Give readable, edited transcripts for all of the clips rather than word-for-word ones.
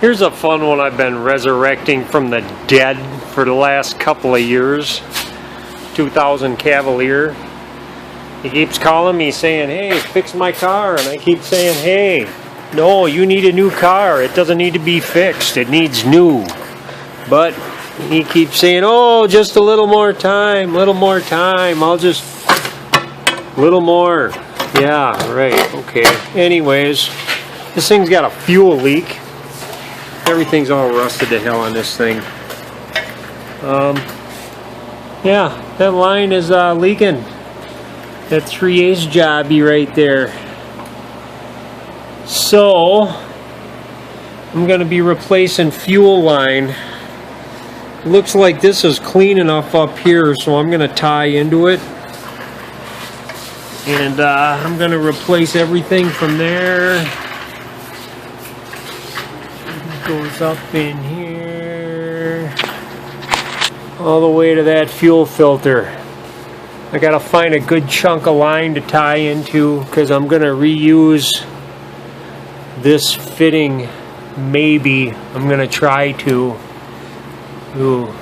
Here's a fun one I've been resurrecting from the dead for the last couple of years. 2000 Cavalier. He keeps calling me saying, hey, fix my car. And I keep saying, hey, no, you need a new car. It doesn't need to be fixed. It needs new. But he keeps saying, oh, just a little more time, little more time. I'll just, little more. Yeah, right, okay. Anyways, this thing's got a fuel leak. Everything's all rusted to hell on this thing. Yeah, that line is leaking. That 3/8 jobby right there. So I'm gonna be replacing fuel line. Looks like this is clean enough up here, so I'm gonna tie into it. And I'm gonna replace everything from there. Goes up in here all the way to that fuel filter. I gotta find a good chunk of line to tie into because I'm gonna reuse this fitting. Maybe I'm gonna try to. Ooh.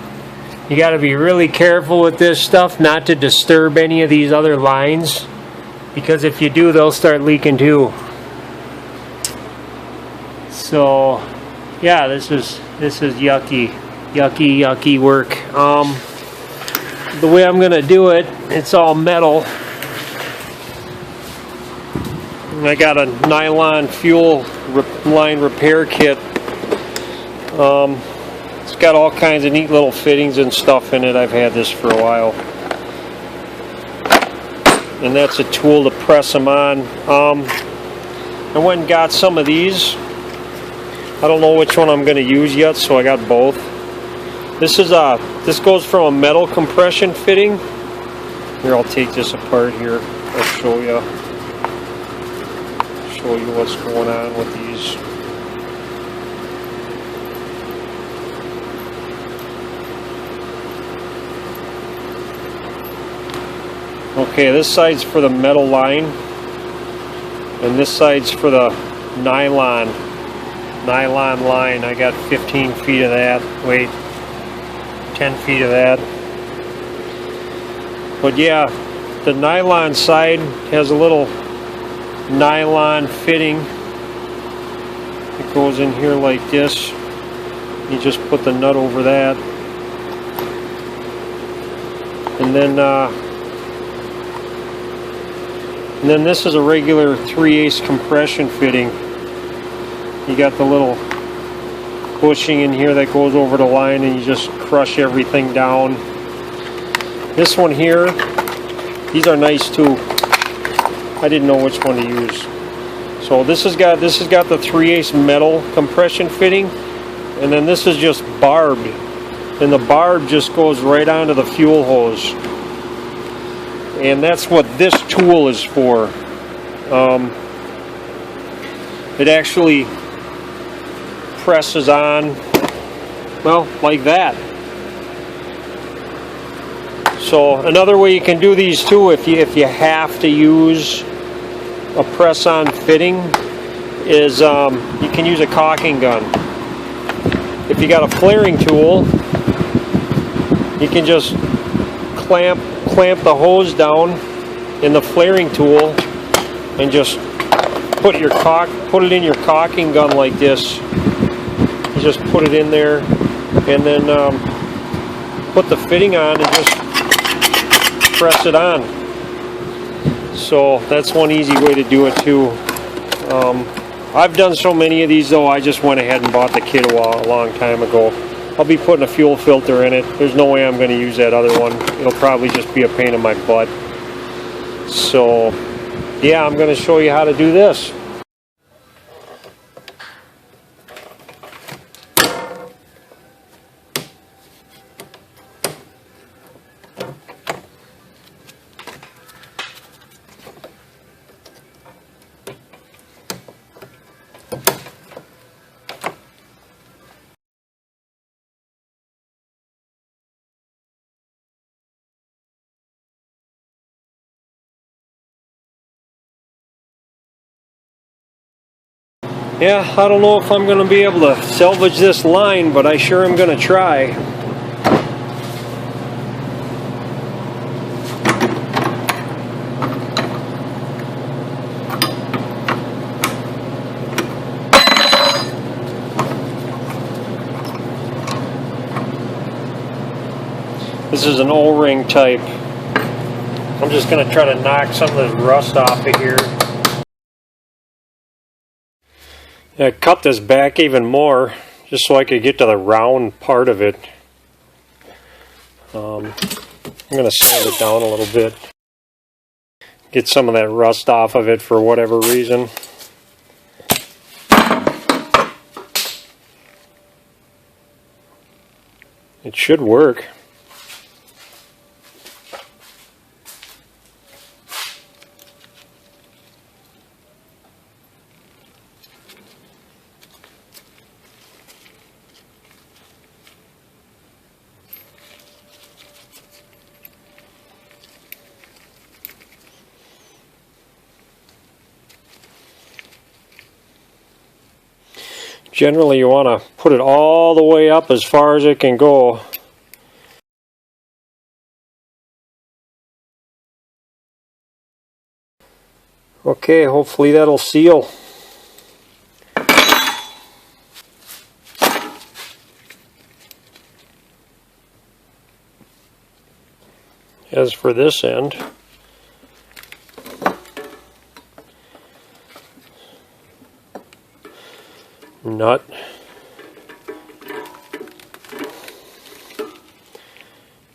You gotta be really careful with this stuff not to disturb any of these other lines, because if you do, they'll start leaking too. So yeah, this is yucky work. The way I'm gonna do it, it's all metal. And I got a nylon fuel line repair kit. It's got all kinds of neat little fittings and stuff in it. I've had this for a while. And that's a tool to press them on. I went and got some of these. I don't know which one I'm going to use yet, so I got both. This goes from a metal compression fitting. Here, I'll take this apart here. I'll show you what's going on with these. Okay, this side's for the metal line, and this side's for the nylon line. I got 15 feet of that. Wait, 10 feet of that. But yeah, the nylon side has a little nylon fitting. It goes in here like this. You just put the nut over that, and then this is a regular 3/8 compression fitting. You got the little bushing in here that goes over the line, and you just crush everything down. This one here, these are nice too. I didn't know which one to use. So this has got the 3/8 metal compression fitting, and then this is just barbed, and the barb just goes right onto the fuel hose. And that's what this tool is for. It actually presses on, well, like that. So another way you can do these too, if you have to use a press-on fitting, is you can use a caulking gun. If you got a flaring tool, you can just clamp the hose down in the flaring tool and just put it in your caulking gun like this. You just put it in there, and then put the fitting on and just press it on. So that's one easy way to do it too. I've done so many of these though, I just went ahead and bought the kit a long time ago. I'll be putting a fuel filter in it. There's no way I'm going to use that other one. It'll probably just be a pain in my butt. So yeah, I'm going to show you how to do this. Yeah, I don't know if I'm going to be able to salvage this line, but I sure am going to try. This is an O-ring type. I'm just going to try to knock some of this rust off of here. I cut this back even more just so I could get to the round part of it. I'm going to sand it down a little bit. Get some of that rust off of it for whatever reason. It should work. Generally, you want to put it all the way up as far as it can go. Okay, hopefully that'll seal. As for this end, nut,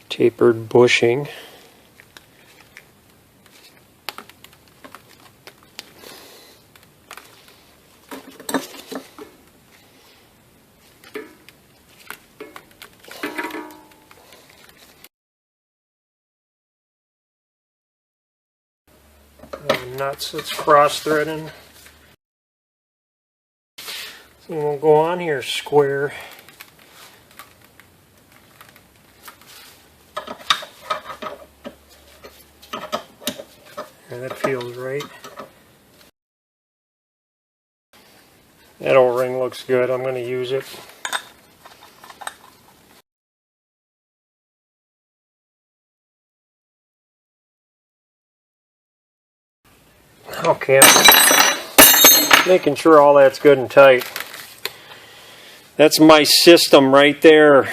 tapered bushing, nuts that's cross-threading. So we'll go on here square. And that feels right. That O-ring looks good. I'm going to use it. Okay, I'm making sure all that's good and tight. That's my system right there.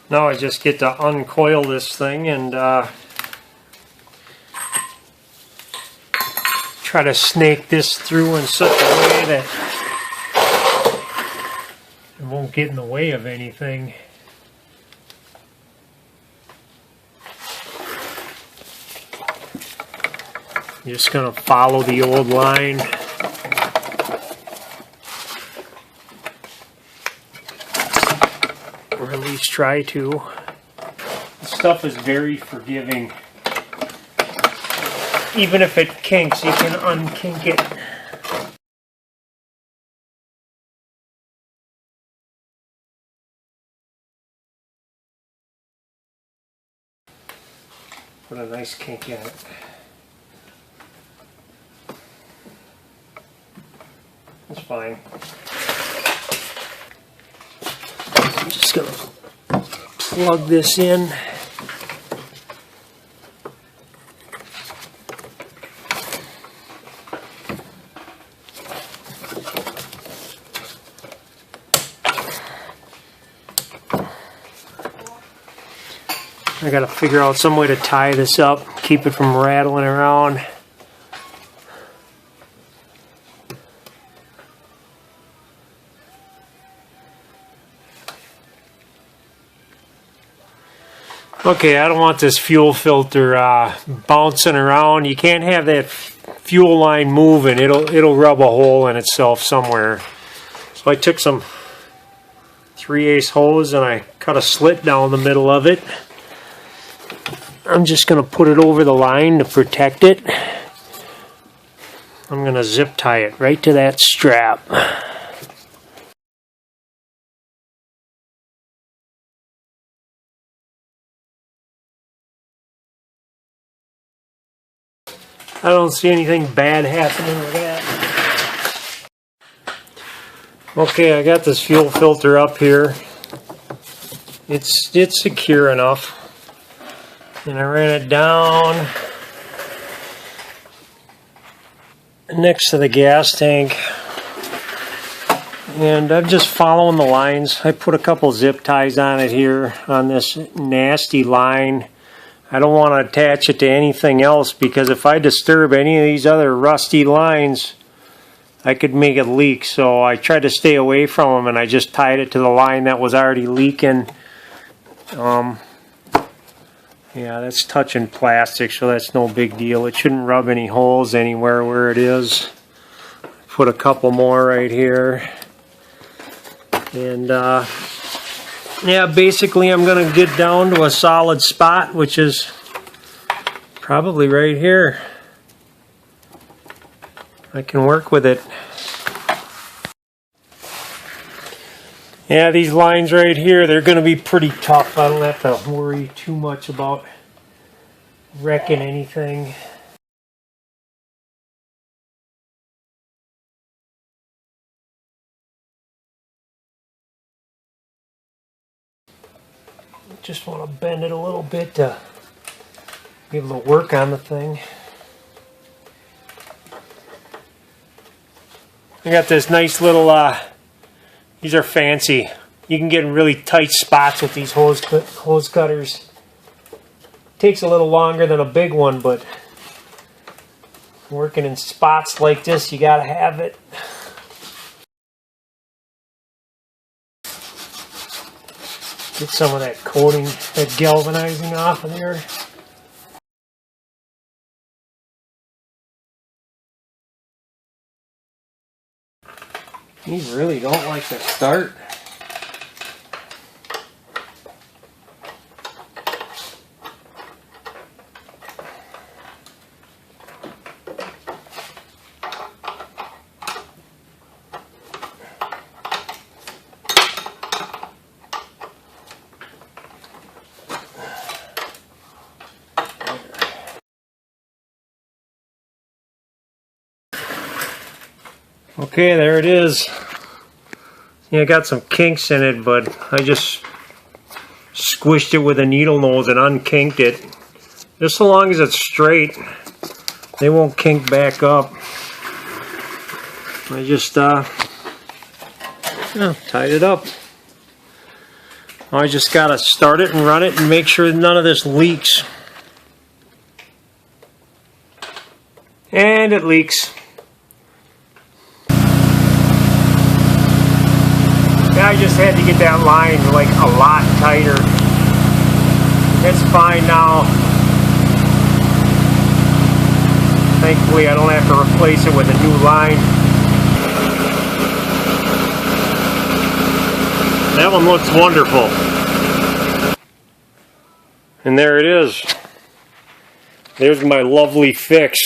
Now I just get to uncoil this thing and try to snake this through in such a way that it won't get in the way of anything. I'm just going to follow the old line. Or at least try to. This stuff is very forgiving. Even if it kinks, you can unkink it. Put a nice kink in it. That's fine. I'm just going to plug this in. I got to figure out some way to tie this up, keep it from rattling around. Okay, I don't want this fuel filter bouncing around. You can't have that fuel line moving. It'll rub a hole in itself somewhere. So I took some 3/8 hose and I cut a slit down the middle of it. I'm just going to put it over the line to protect it. I'm going to zip tie it right to that strap. I don't see anything bad happening with that. Okay, I got this fuel filter up here. It's secure enough. And I ran it down next to the gas tank. And I'm just following the lines. I put a couple zip ties on it here on this nasty line. I don't want to attach it to anything else because if I disturb any of these other rusty lines, I could make it leak. So I tried to stay away from them and I just tied it to the line that was already leaking. Yeah, that's touching plastic, so that's no big deal. It shouldn't rub any holes anywhere where it is. Put a couple more right here. And yeah, basically I'm going to get down to a solid spot, which is probably right here. I can work with it. Yeah, these lines right here, they're going to be pretty tough. I don't have to worry too much about wrecking anything. Just want to bend it a little bit to be able to work on the thing. I got this nice little, these are fancy. You can get in really tight spots with these hose cutters. Takes a little longer than a big one, but working in spots like this, you gotta have it. Get some of that coating, that galvanizing off of there. These really don't like to start. Okay, there it is. Yeah, I got some kinks in it, but I just squished it with a needle nose and unkinked it. Just so long as it's straight, they won't kink back up. I just tied it up. I just gotta start it and run it and make sure none of this leaks. And it leaks. I just had to get that line like a lot tighter. It's fine now. Thankfully I don't have to replace it with a new line. That one looks wonderful. And there it is. There's my lovely fix.